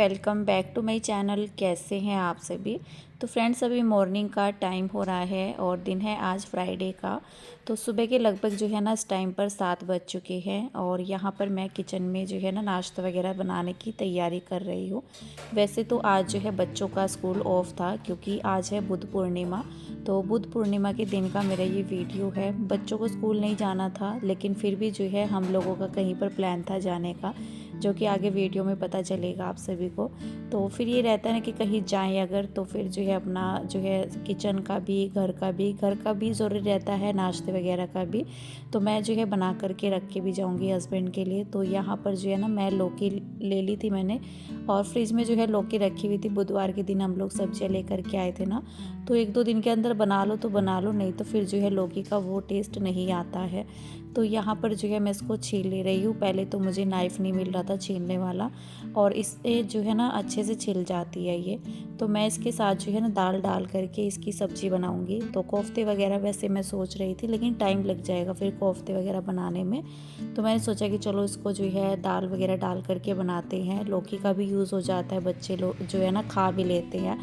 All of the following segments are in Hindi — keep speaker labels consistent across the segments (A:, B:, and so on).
A: Welcome back to my channel. कैसे हैं आप सभी। तो फ्रेंड्स, अभी मॉर्निंग का टाइम हो रहा है और दिन है आज फ्राइडे का। तो सुबह के लगभग जो है ना इस टाइम पर 7 बज चुके हैं और यहाँ पर मैं किचन में जो है ना नाश्ता वगैरह बनाने की तैयारी कर रही हूँ। वैसे तो आज जो है बच्चों का स्कूल ऑफ था क्योंकि आज है बुद्ध पूर्णिमा। तो बुद्ध पूर्णिमा के दिन का मेरा ये वीडियो है। बच्चों को स्कूल नहीं जाना था लेकिन फिर भी जो है हम लोगों का कहीं पर प्लान था जाने का, जो कि आगे वीडियो में पता चलेगा आप सभी को। तो फिर ये रहता है ना कि कहीं जाएं अगर, तो फिर जो है अपना जो है किचन का भी घर का भी ज़रूरी रहता है, नाश्ते वगैरह का भी। तो मैं जो है बना करके रख के भी जाऊंगी हस्बैंड के लिए। तो यहाँ पर जो है ना मैं लौकी ले ली थी मैंने और फ्रिज में जो है लौकी रखी हुई थी। बुधवार के दिन हम लोग सब्जियाँ लेकर के आए थे ना, तो 1-2 दिन के अंदर बना लो तो बना लो, नहीं तो फिर जो है लौकी का वो टेस्ट नहीं आता है। तो यहाँ पर जो है मैं इसको छील ले रही हूँ। पहले तो मुझे नाइफ़ नहीं मिल रहा था छीलने वाला और इससे जो है ना अच्छे से छिल जाती है ये। तो मैं इसके साथ जो है ना दाल डाल करके इसकी सब्ज़ी बनाऊँगी। तो कोफ्ते वगैरह वैसे मैं सोच रही थी लेकिन टाइम लग जाएगा फिर कोफ्ते वगैरह बनाने में। तो मैंने सोचा कि चलो इसको जो है दाल वगैरह डाल करके बनाते हैं। लौकी का भी यूज़ हो जाता है, बच्चे लोग जो है ना खा भी लेते हैं,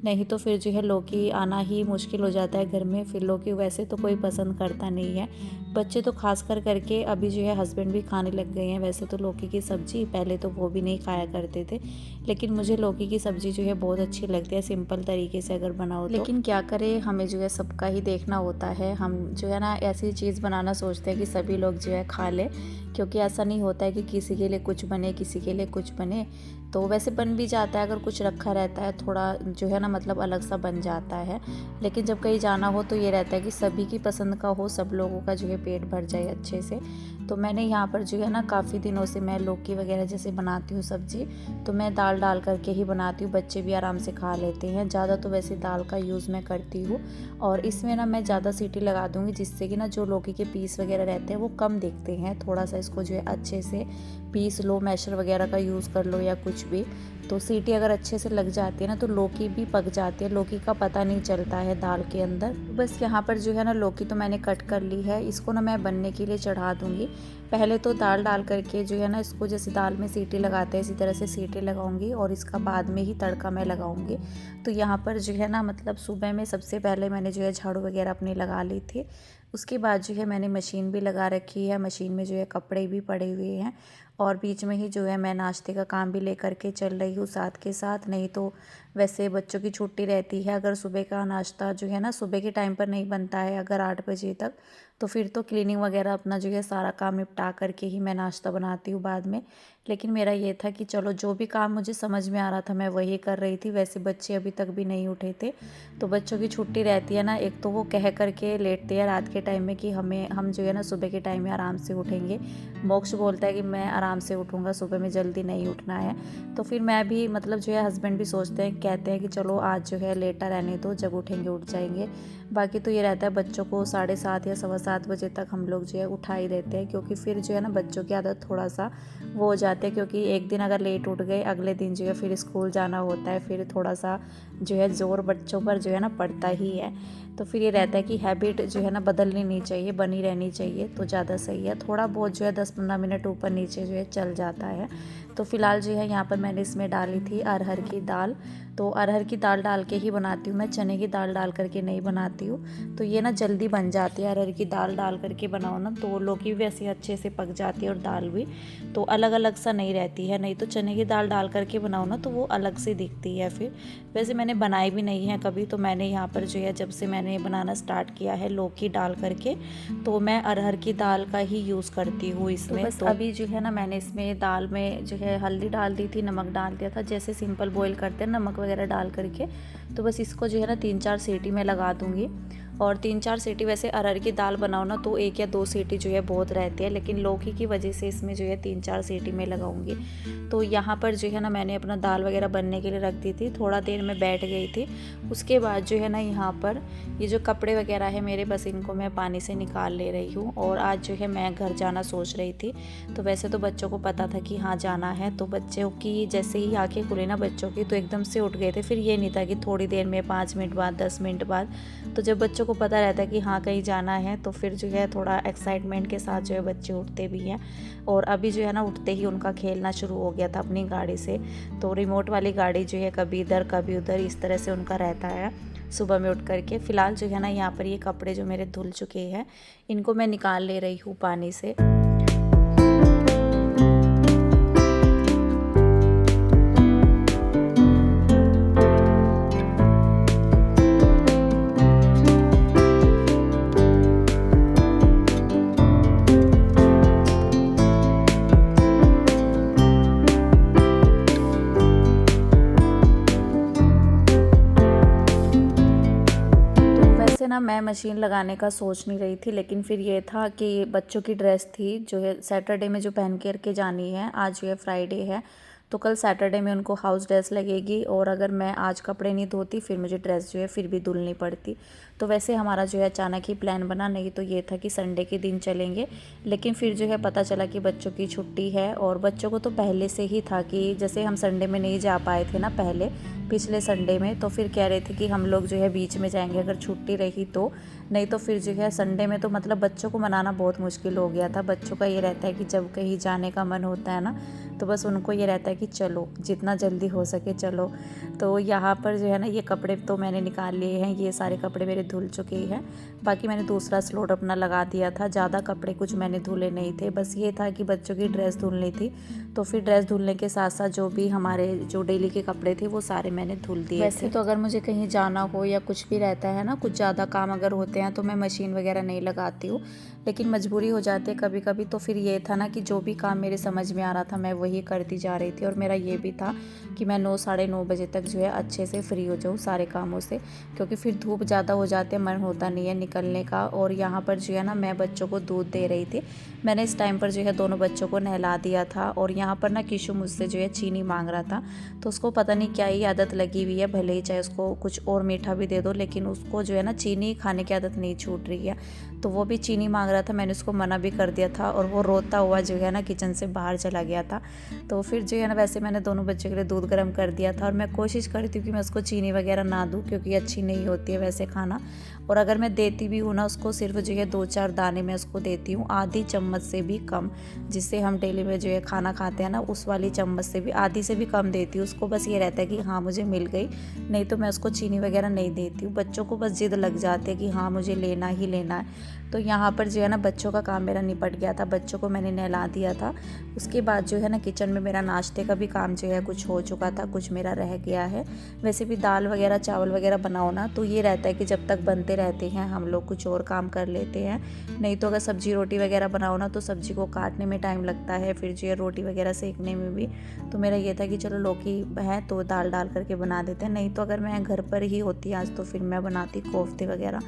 A: नहीं तो फिर जो है लौकी आना ही मुश्किल हो जाता है घर में। फिर लौकी वैसे तो कोई पसंद करता नहीं है, बच्चे तो खास करके अभी जो है हस्बैंड भी खाने लग गए हैं। वैसे तो लौकी की सब्ज़ी पहले तो वो भी नहीं खाया करते थे, लेकिन मुझे लौकी की सब्ज़ी जो है बहुत अच्छी लगती है सिंपल तरीके से अगर बनाओ तो। लेकिन क्या करें, हमें जो है सबका ही देखना होता है। हम जो है ना ऐसी चीज़ बनाना सोचते हैं कि सभी लोग जो है खा लें, क्योंकि ऐसा नहीं होता है कि किसी के लिए कुछ बने किसी के लिए कुछ बने। तो वैसे बन भी जाता है, अगर कुछ रखा रहता है थोड़ा जो है ना मतलब अलग सा बन जाता है। लेकिन जब कहीं जाना हो तो ये रहता है कि सभी की पसंद का हो, सब लोगों का जो है पेट भर जाए अच्छे से। तो मैंने यहाँ पर जो है ना काफ़ी दिनों से मैं लौकी वगैरह जैसे बनाती हूँ सब्ज़ी, तो मैं दाल डाल करके ही बनाती हूँ। बच्चे भी आराम से खा लेते हैं। ज़्यादा तो वैसे दाल का यूज़ मैं करती हूँ और इसमें ना मैं ज़्यादा सीटी लगा दूँगी जिससे कि ना जो लौकी के पीस वगैरह रहते हैं वो कम दिखते हैं। थोड़ा सा इसको जो है अच्छे से पीस लो, मैशर वगैरह का यूज़ कर लो या कुछ भी। तो सीटी अगर अच्छे से लग जाती है ना तो लौकी भी पक जाती है, लौकी का पता नहीं चलता है दाल के अंदर। बस यहाँ पर जो है ना लौकी तो मैंने कट कर ली है, इसको ना मैं बनने के लिए चढ़ा दूँगी। पहले तो दाल डाल करके जो है ना इसको जैसे दाल में सीटी लगाते हैं इसी तरह से सीटी लगाऊंगी और इसका बाद में ही तड़का मैं लगाऊंगी। तो यहाँ पर जो है ना मतलब सुबह में सबसे पहले मैंने जो है झाड़ू वगैरह अपनी लगा ली थी। उसके बाद जो है मैंने मशीन भी लगा रखी है, मशीन में जो है कपड़े भी पड़े हुए हैं और बीच में ही जो है मैं नाश्ते का काम भी लेकर के चल रही हूँ साथ के साथ। नहीं तो वैसे बच्चों की छुट्टी रहती है, अगर सुबह का नाश्ता जो है ना सुबह के टाइम पर नहीं बनता है अगर 8 बजे तक, तो फिर तो क्लीनिंग वगैरह अपना जो है सारा काम निपटा करके ही मैं नाश्ता बनाती हूँ बाद में। लेकिन मेरा ये था कि चलो जो भी काम मुझे समझ में आ रहा था मैं वही कर रही थी। वैसे बच्चे अभी तक भी नहीं उठे थे, तो बच्चों की छुट्टी रहती है ना, एक तो वो कह करके लेटते हैं रात के टाइम में कि हम जो है ना सुबह के टाइम में आराम से उठेंगे। मोक्ष बोलता है कि मैं आराम से उठूँगा, सुबह में जल्दी नहीं उठना है। तो फिर मैं भी मतलब जो है हस्बैंड भी सोचते हैं, कहते हैं कि चलो आज जो है लेटा रहने दो, जब उठेंगे उठ जाएंगे। बाकी तो ये रहता है बच्चों को 7:30 या 7:15 बजे तक हम लोग जो है उठा ही देते हैं, क्योंकि फिर जो है ना बच्चों की आदत थोड़ा सा वो हो जाती है, क्योंकि एक दिन अगर लेट उठ गए अगले दिन जो है फिर स्कूल जाना होता है, फिर थोड़ा सा जो है ज़ोर बच्चों पर जो है ना पड़ता ही है। तो फिर ये रहता है कि हैबिट जो है ना बदलनी नहीं चाहिए, बनी रहनी चाहिए तो ज़्यादा सही है। थोड़ा बहुत जो है 10-15 मिनट ऊपर नीचे जो है चल जाता है। तो फिलहाल जो है यहाँ पर मैंने इसमें डाली थी अरहर की दाल। तो अरहर की दाल डाल के ही बनाती हूँ मैं, चने की दाल डाल करके नहीं बनाती हूँ। तो ये ना जल्दी बन जाती है, अरहर की दाल डाल करके बनाओ ना तो लौकी भी वैसे अच्छे से पक जाती है और दाल भी तो अलग अलग सा नहीं रहती है। नहीं तो चने की दाल डाल करके बनाओ ना तो वो अलग से दिखती है फिर। वैसे मैंने बनाई भी नहीं है कभी, तो मैंने यहाँ पर जो है जब से मैंने बनाना स्टार्ट किया है लौकी डाल करके, तो मैं अरहर की दाल का ही यूज़ करती हूँ इसमें। तो बस अभी जो है ना मैंने इसमें दाल में जो है हल्दी डाल दी थी, नमक डाल दिया था, जैसे सिंपल बॉईल करते हैं नमक वगैरह डाल करके। तो बस इसको जो है ना 3-4 सीटी में लगा दूँगी और 3-4 सीटी। वैसे अरहर की दाल बनाओ ना तो 1 या 2 सीटी जो है बहुत रहती है, लेकिन लौकी की वजह से इसमें जो है 3-4 सीटी में लगाऊंगी। तो यहाँ पर जो है ना मैंने अपना दाल वगैरह बनने के लिए रख दी थी, थोड़ा देर में बैठ गई थी। उसके बाद जो है ना यहाँ पर ये जो कपड़े वगैरह है मेरे, बस इनको मैं पानी से निकाल ले रही हूँ। और आज जो है मैं घर जाना सोच रही थी, तो वैसे तो बच्चों को पता था कि हाँ जाना है, तो बच्चों की जैसे ही आंखें खुली ना बच्चों की तो एकदम से उठ गए थे। फिर ये नहीं था कि थोड़ी देर में 5 मिनट बाद 10 मिनट बाद। तो जब बच्चों को पता रहता है कि हाँ कहीं जाना है, तो फिर जो है थोड़ा एक्साइटमेंट के साथ जो है बच्चे उठते भी हैं। और अभी जो है ना उठते ही उनका खेलना शुरू हो गया था अपनी गाड़ी से। तो रिमोट वाली गाड़ी जो है कभी इधर कभी उधर इस तरह से उनका रहता है सुबह में उठ करके। फ़िलहाल जो है ना यहाँ पर ये कपड़े जो मेरे धुल चुके हैं, इनको मैं निकाल ले रही हूँ पानी से। ना मैं मशीन लगाने का सोच नहीं रही थी, लेकिन फिर ये था कि बच्चों की ड्रेस थी जो है सैटरडे में जो पहन के जानी है। आज जो है फ्राइडे है, तो कल सैटरडे में उनको हाउस ड्रेस लगेगी, और अगर मैं आज कपड़े नहीं धोती फिर मुझे ड्रेस जो है फिर भी धुलनी पड़ती। तो वैसे हमारा जो है अचानक ही प्लान बना, नहीं तो ये था कि संडे के दिन चलेंगे। लेकिन फिर जो है पता चला कि बच्चों की छुट्टी है, और बच्चों को तो पहले से ही था कि जैसे हम संडे में नहीं जा पाए थे ना पहले पिछले संडे में, तो फिर कह रहे थे कि हम लोग जो है बीच में जाएंगे अगर छुट्टी रही तो, नहीं तो फिर जो है संडे में तो मतलब बच्चों को मनाना बहुत मुश्किल हो गया था। बच्चों का ये रहता है कि जब कहीं जाने का मन होता है ना, तो बस उनको ये रहता है कि चलो जितना जल्दी हो सके चलो। तो यहाँ पर जो है ना ये कपड़े तो मैंने निकाल लिए हैं, ये सारे कपड़े मेरे धुल चुके हैं। बाकी मैंने दूसरा स्लॉट अपना लगा दिया था, ज़्यादा कपड़े कुछ मैंने धुले नहीं थे, बस ये था कि बच्चों की ड्रेस धुलनी थी। तो फिर ड्रेस धुलने के साथ साथ जो भी हमारे जो डेली के कपड़े थे वो सारे मैंने धुल दिए। वैसे तो अगर मुझे कहीं जाना हो या कुछ भी रहता है ना, कुछ ज़्यादा काम अगर होते हैं तो मैं मशीन वगैरह नहीं लगाती हूँ, लेकिन मजबूरी हो जाती है कभी कभी। तो फिर ये था ना कि जो भी काम मेरे समझ में आ रहा था मैं वही करती जा रही थी, और मेरा ये भी था कि मैं 9 साढ़े 9 बजे तक जो है अच्छे से फ्री हो जाऊँ सारे कामों से, क्योंकि फिर धूप ज़्यादा हो जाते मन होता नहीं है निकलने का। और यहाँ पर जो है ना मैं बच्चों को दूध दे रही थी, मैंने इस टाइम पर जो है दोनों बच्चों को नहला दिया था। और यहाँ पर ना किशु मुझसे जो है चीनी मांग रहा था, तो उसको पता नहीं क्या ही आदत लगी हुई है, भले ही चाहे उसको कुछ और मीठा भी दे दो, लेकिन उसको जो है ना चीनी खाने की आदत नहीं छूट रही है। तो वो भी चीनी मांग रहा था, मैंने उसको मना भी कर दिया था, और वो रोता हुआ जो है ना किचन से बाहर चला गया था। तो फिर जो है ना वैसे मैंने दोनों बच्चों के लिए दूध गर्म कर दिया था, और मैं कोशिश करती हूँ कि मैं उसको चीनी वगैरह ना दूँ, क्योंकि अच्छी नहीं होती है वैसे खाना। और अगर मैं देती भी हूँ ना उसको, सिर्फ जो है 2-4 दाने मैं उसको देती हूँ, आधी चम्मच से भी कम, जिससे हम डेली में जो है खाना खाते हैं ना उस वाली चम्मच से भी आधी से भी कम देती हूँ उसको। बस ये रहता है कि हाँ मुझे मिल गई, नहीं तो मैं उसको चीनी वगैरह नहीं देती हूँ। बच्चों को बस जिद लग जाती है कि हाँ मुझे लेना ही लेना है। तो यहाँ पर जो है ना बच्चों का काम मेरा निपट गया था, बच्चों को मैंने नहला दिया था। उसके बाद जो है ना किचन में मेरा नाश्ते का भी काम जो है कुछ हो चुका था, कुछ मेरा रह गया है। वैसे भी दाल वगैरह चावल वगैरह बनाओ ना, तो ये रहता है कि जब तक बनते रहते हैं हम लोग कुछ और काम कर लेते हैं। नहीं तो अगर सब्जी रोटी वगैरह बनाओ ना, तो सब्जी को काटने में टाइम लगता है, फिर जो है रोटी वगैरह सेकने में भी। तो मेरा ये था कि चलो लौकी है तो दाल डाल करके बना देते हैं, नहीं तो अगर मैं घर पर ही होती आज तो फिर मैं बनाती कोफ्ते वगैरह।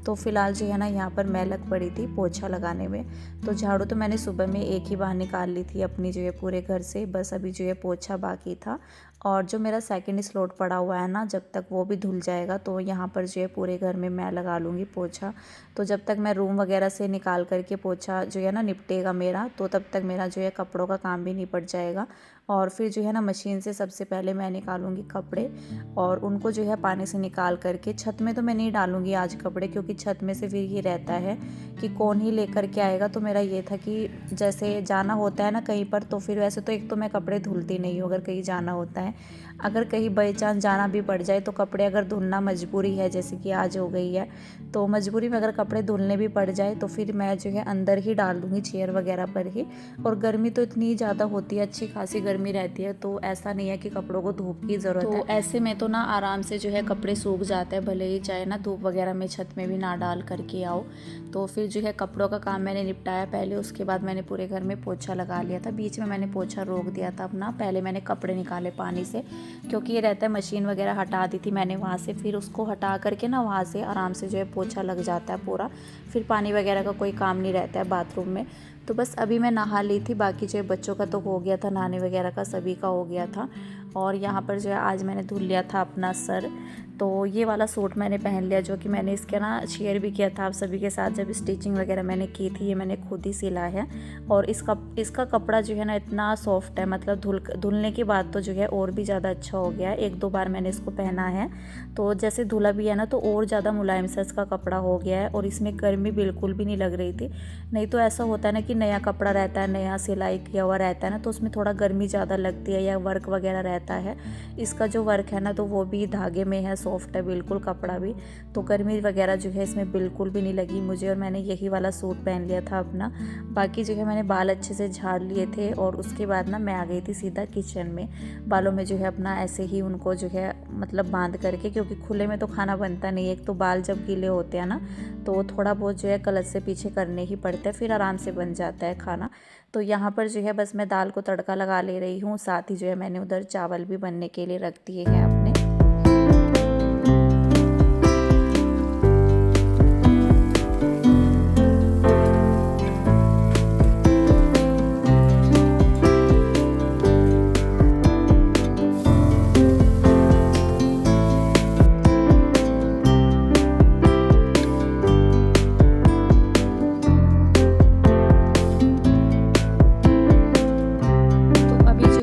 A: तो फिलहाल जो है ना यहाँ पर मैं लग पड़ी थी पोछा लगाने में। तो झाड़ू तो मैंने सुबह में एक ही बार निकाल ली थी अपनी जो है पूरे घर से, बस अभी जो है पोछा बाकी था। और जो मेरा सेकंड स्लॉट पड़ा हुआ है ना, जब तक वो भी धुल जाएगा तो यहाँ पर जो है पूरे घर में मैं लगा लूँगी पोछा। तो जब तक मैं रूम वगैरह से निकाल करके पोछा जो है ना निपटेगा मेरा, तो तब तक मेरा जो है कपड़ों का काम भी निपट जाएगा। और फिर जो है ना मशीन से सबसे पहले मैं निकालूंगी कपड़े, और उनको जो है पानी से निकाल करके छत में तो मैं नहीं डालूंगी आज कपड़े, क्योंकि छत में से फिर ये रहता है कि कौन ही लेकर के आएगा। तो मेरा ये था कि जैसे जाना होता है ना कहीं पर, तो फिर वैसे तो एक तो मैं कपड़े धुलती नहीं हूँ अगर कहीं जाना होता है, अगर कहीं बाई चांस जाना भी पड़ जाए तो कपड़े अगर धुलना मजबूरी है, जैसे कि आज हो गई है, तो मजबूरी में अगर कपड़े धुलने भी पड़ जाए तो फिर मैं जो है अंदर ही डाल दूँगी चेयर वगैरह पर ही। और गर्मी तो इतनी ज़्यादा होती है, अच्छी खासी गर्मी रहती है, तो ऐसा नहीं है कि कपड़ों को धूप की ज़रूरत है। ऐसे में तो ना आराम से जो है कपड़े सूख जाते हैं, भले ही चाहे ना धूप वगैरह में छत में भी ना डाल करके आओ। तो फिर जो है कपड़ों का काम मैंने निपटाया पहले, उसके बाद मैंने पूरे घर में पोछा लगा लिया था। बीच में मैंने पोछा रोक दिया था अपना, पहले मैंने कपड़े निकाले पानी से, क्योंकि ये रहता है मशीन वगैरह हटा दी थी मैंने वहाँ से, फिर उसको हटा करके ना वहाँ से आराम से जो है पोछा लग जाता है पूरा, फिर पानी वगैरह का कोई काम नहीं रहता है बाथरूम में। तो बस अभी मैं नहा ली थी, बाकी जो बच्चों का तो हो गया था, नहाने वगैरह का सभी का हो गया था। और यहाँ पर जो है आज मैंने धुल लिया था अपना सर। तो ये वाला सूट मैंने पहन लिया, जो कि मैंने इसके ना शेयर भी किया था आप सभी के साथ जब स्टिचिंग वगैरह मैंने की थी। ये मैंने खुद ही सिला है और इसका कपड़ा जो है ना इतना सॉफ्ट है, मतलब धुलने के बाद तो जो है और भी ज़्यादा अच्छा हो गया है। 1-2 बार मैंने इसको पहना है तो जैसे धुला भी है ना तो और ज़्यादा मुलायम सा इसका कपड़ा हो गया है और इसमें गर्मी बिल्कुल भी नहीं लग रही थी। नहीं तो ऐसा होता है ना कि नया कपड़ा रहता है, नया सिलाई किया हुआ रहता है ना, तो उसमें थोड़ा गर्मी ज़्यादा लगती है या वर्क वगैरह रहता है। इसका जो वर्क है ना तो वो भी धागे में है, सॉफ्ट है बिल्कुल कपड़ा भी, तो गर्मी वगैरह जो है इसमें बिल्कुल भी नहीं लगी मुझे। और मैंने यही वाला सूट पहन लिया था अपना। बाकी जो है मैंने बाल अच्छे से झाड़ लिए थे और उसके बाद ना मैं आ गई थी सीधा किचन में। बालों में जो है अपना ऐसे ही उनको जो है मतलब बांध करके, क्योंकि खुले में तो खाना बनता नहीं है। एक तो बाल जब गीले होते हैं ना तो थोड़ा बहुत जो है क्लच से पीछे करने ही पड़ते हैं, फिर आराम से बन जाता है खाना। तो यहाँ पर जो है बस मैं दाल को तड़का लगा ले रही हूँ, साथ ही जो है मैंने उधर चावल भी बनने के लिए रख दिए हैं अपने।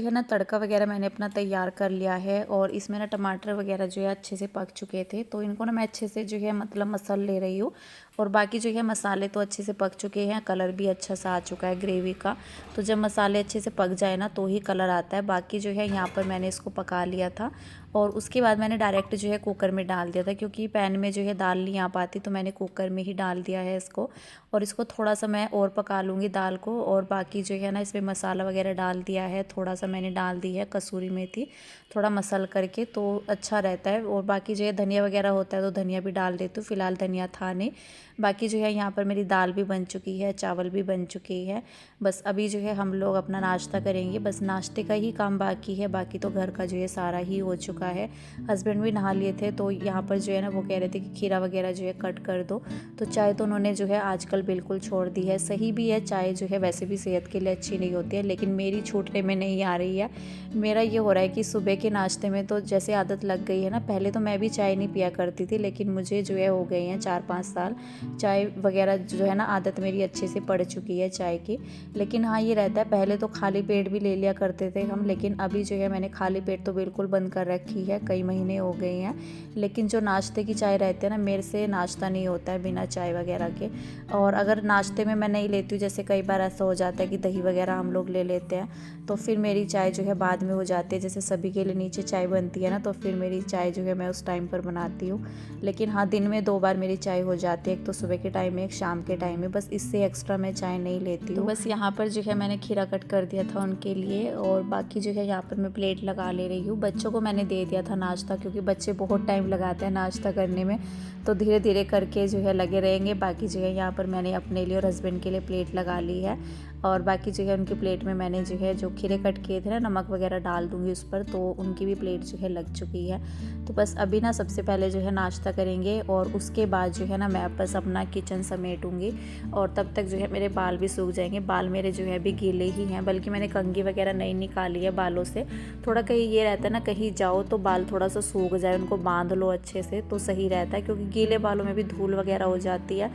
A: ना तड़का वगैरह मैंने अपना तैयार कर लिया है और इसमें ना टमाटर वगैरह जो है अच्छे से पक चुके थे, तो इनको ना मैं अच्छे से जो है मतलब मसल ले रही हूँ। और बाकी जो है मसाले तो अच्छे से पक चुके हैं, कलर भी अच्छा सा आ चुका है ग्रेवी का। तो जब मसाले अच्छे से पक जाए ना तो ही कलर आता है। बाकी जो है यहाँ पर मैंने इसको पका लिया था और उसके बाद मैंने डायरेक्ट जो है कुकर में डाल दिया था, क्योंकि पैन में जो है दाल नहीं आ पाती, तो मैंने कुकर में ही डाल दिया है इसको। और इसको थोड़ा सा मैं और पका लूँगी दाल को। और बाकी जो है ना इसमें मसाला वगैरह डाल दिया है, थोड़ा सा मैंने डाल दी है कसूरी मेथी, थोड़ा मसल करके तो अच्छा रहता है। और बाकी जो है धनिया वगैरह होता है तो धनिया भी डाल देती हूँ, फिलहाल धनिया था नहीं। बाकी जो है यहाँ पर मेरी दाल भी बन चुकी है, चावल भी बन चुकी है। बस अभी जो है हम लोग अपना नाश्ता करेंगे, बस नाश्ते का ही काम बाकी है, बाकी तो घर का जो है सारा ही हो चुका है। हस्बैंड भी नहा लिए थे तो यहाँ पर जो है ना वो कह रहे थे कि खीरा वगैरह जो है कट कर दो, तो चाय तो उन्होंने जो है आजकल बिल्कुल छोड़ दी है। सही भी है, चाय जो है वैसे भी सेहत के लिए अच्छी नहीं होती है, लेकिन मेरी छूटने में नहीं आ रही है। मेरा ये हो रहा है कि सुबह के नाश्ते में तो जैसे आदत लग गई है ना, पहले तो मैं भी चाय नहीं पिया करती थी, लेकिन मुझे जो है हो गए हैं 4-5 साल चाय वगैरह जो है ना आदत मेरी अच्छे से पड़ चुकी है चाय की। लेकिन हाँ ये रहता है, पहले तो खाली पेट भी ले लिया करते थे हम, लेकिन अभी जो है मैंने खाली पेट तो बिल्कुल बंद कर रखी है, कई महीने हो गए हैं। लेकिन जो नाश्ते की चाय रहती है ना, मेरे से नाश्ता नहीं होता है बिना चाय वगैरह के। और अगर नाश्ते में मैं नहीं लेती हूँ, जैसे कई बार ऐसा हो जाता है कि दही वगैरह हम लोग ले लेते हैं, तो फिर मेरी चाय जो है बाद में हो जाती है। जैसे सभी के लिए नीचे चाय बनती है ना, तो फिर मेरी चाय जो है मैं उस टाइम पर बनाती हूँ। लेकिन हाँ दिन में 2 बार मेरी चाय हो जाती है, एक तो सुबह के टाइम में, एक शाम के टाइम में, बस इससे एक्स्ट्रा मैं चाय नहीं लेती हूँ। तो बस यहाँ पर जो है मैंने खीरा कट कर दिया था उनके लिए और बाकी जो है यहाँ पर मैं प्लेट लगा ले रही हूँ। बच्चों को मैंने दे दिया था नाश्ता, क्योंकि बच्चे बहुत टाइम लगाते हैं नाश्ता करने में, तो धीरे धीरे करके जो है लगे रहेंगे। बाकी जो है यहाँ पर मैंने अपने लिए और हस्बैंड के लिए प्लेट लगा ली है और बाकी जो है उनकी प्लेट में मैंने जो है जो खीरे कट किए थे ना, नमक वगैरह डाल दूँगी उस पर, तो उनकी भी प्लेट जो है लग चुकी है। तो बस अभी ना सबसे पहले जो है नाश्ता करेंगे और उसके बाद जो है ना मैं बस अपना किचन समेटूँगी और तब तक जो है मेरे बाल भी सूख जाएंगे। बाल मेरे जो है अभी गीले ही हैं, बल्कि मैंने कंघी वगैरह नहीं निकाली है बालों से। थोड़ा कहीं ये रहता है ना, कहीं जाओ तो बाल थोड़ा सा सूख जाए, उनको बांध लो अच्छे से तो सही रहता है, क्योंकि गीले बालों में भी धूल वगैरह हो जाती है।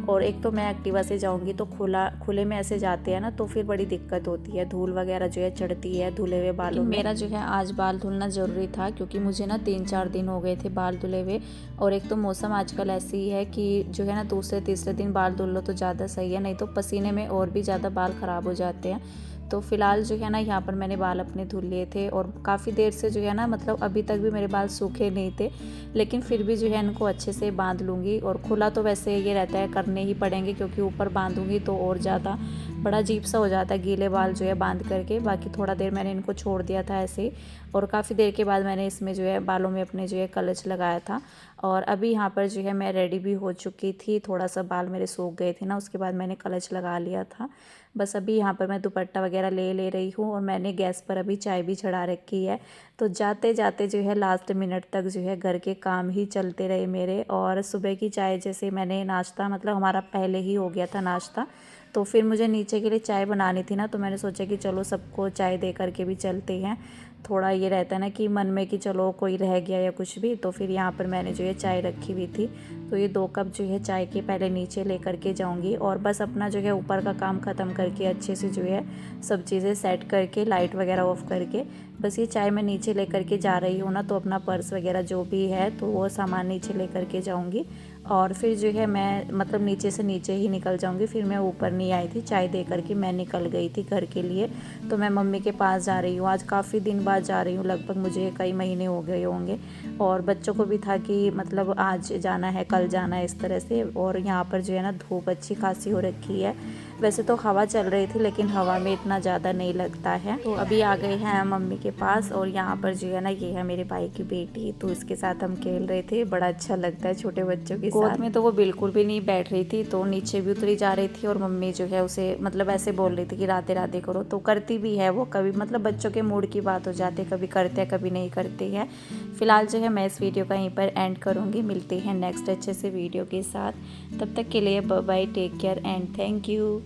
A: और एक तो मैं एक्टिवा से जाऊँगी तो खुले में ऐसे जाते हैं ना, तो फिर बड़ी दिक्कत होती है, धूल वगैरह जो है चढ़ती है धुले हुए बालों में। मेरा जो है आज बाल धुलना ज़रूरी था, क्योंकि मुझे ना 3-4 दिन हो गए थे बाल धुले हुए। और एक तो मौसम आजकल ऐसी ही है कि जो है ना दूसरे तीसरे दिन बाल धुल लो तो ज़्यादा सही है, नहीं तो पसीने में और भी ज़्यादा बाल ख़राब हो जाते हैं। तो फ़िलहाल जो है ना यहाँ पर मैंने बाल अपने धुल लिए थे और काफ़ी देर से जो है ना, मतलब अभी तक भी मेरे बाल सूखे नहीं थे, लेकिन फिर भी जो है इनको अच्छे से बांध लूँगी। और खुला तो वैसे ये रहता है करने ही पड़ेंगे, क्योंकि ऊपर बांधूँगी तो और ज़्यादा बड़ा अजीब सा हो जाता है गीले बाल जो है बांध करके। बाकी थोड़ा देर मैंने इनको छोड़ दिया था ऐसे ही, और काफ़ी देर के बाद मैंने इसमें जो है बालों में अपने जो है क्लच लगाया था। और अभी यहाँ पर जो है मैं रेडी भी हो चुकी थी, थोड़ा सा बाल मेरे सूख गए थे ना, उसके बाद मैंने क्लच लगा लिया था। बस अभी यहाँ पर मैं दुपट्टा वगैरह ले रही हूँ और मैंने गैस पर अभी चाय भी चढ़ा रखी है। तो जाते जाते जो है लास्ट मिनट तक जो है घर के काम ही चलते रहे मेरे। और सुबह की चाय जैसे मैंने नाश्ता, मतलब हमारा पहले ही हो गया था नाश्ता, तो फिर मुझे नीचे के लिए चाय बनानी थी ना, तो मैंने सोचा कि चलो सबको चाय दे करके भी चलते हैं। थोड़ा ये रहता है ना कि मन में कि चलो कोई रह गया या कुछ भी, तो फिर यहाँ पर मैंने जो है चाय रखी हुई थी, तो ये 2 कप जो है चाय के पहले नीचे ले करके जाऊँगी और बस अपना जो है ऊपर का काम ख़त्म करके अच्छे से जो है सब चीज़ें सेट करके लाइट वगैरह ऑफ करके बस ये चाय मैं नीचे ले करके जा रही हूँ ना, तो अपना पर्स वगैरह जो भी है तो वो सामान नीचे ले करके जाऊँगी और फिर जो है मैं मतलब नीचे से नीचे ही निकल जाऊँगी। फिर मैं ऊपर नहीं आई थी, चाय दे करके मैं निकल गई थी घर के लिए। तो मैं मम्मी के पास जा रही हूँ, आज काफ़ी दिन बाद जा रही हूँ, लगभग मुझे कई महीने हो गए होंगे और बच्चों को भी था कि मतलब आज जाना है कल जाना है इस तरह से। और यहाँ पर जो है ना धूप अच्छी खासी हो रखी है, वैसे तो हवा चल रही थी लेकिन हवा में इतना ज़्यादा नहीं लगता है। तो अभी आ गए हैं मम्मी के पास और यहाँ पर जो है ना ये है मेरे भाई की बेटी, तो इसके साथ हम खेल रहे थे। बड़ा अच्छा लगता है छोटे बच्चों के गोद में, तो वो बिल्कुल भी नहीं बैठ रही थी, तो नीचे भी उतरी जा रही थी और मम्मी जो है उसे मतलब ऐसे बोल रही थी कि राधे राधे करो, तो करती भी है वो। कभी मतलब बच्चों के मूड की बात हो जाती है, कभी करते हैं कभी नहीं करते हैं। फिलहाल जो है मैं इस वीडियो का यहीं पर एंड करूँगी, मिलते हैं नेक्स्ट अच्छे से वीडियो के साथ। तब तक के लिए bye bye, take care and thank you.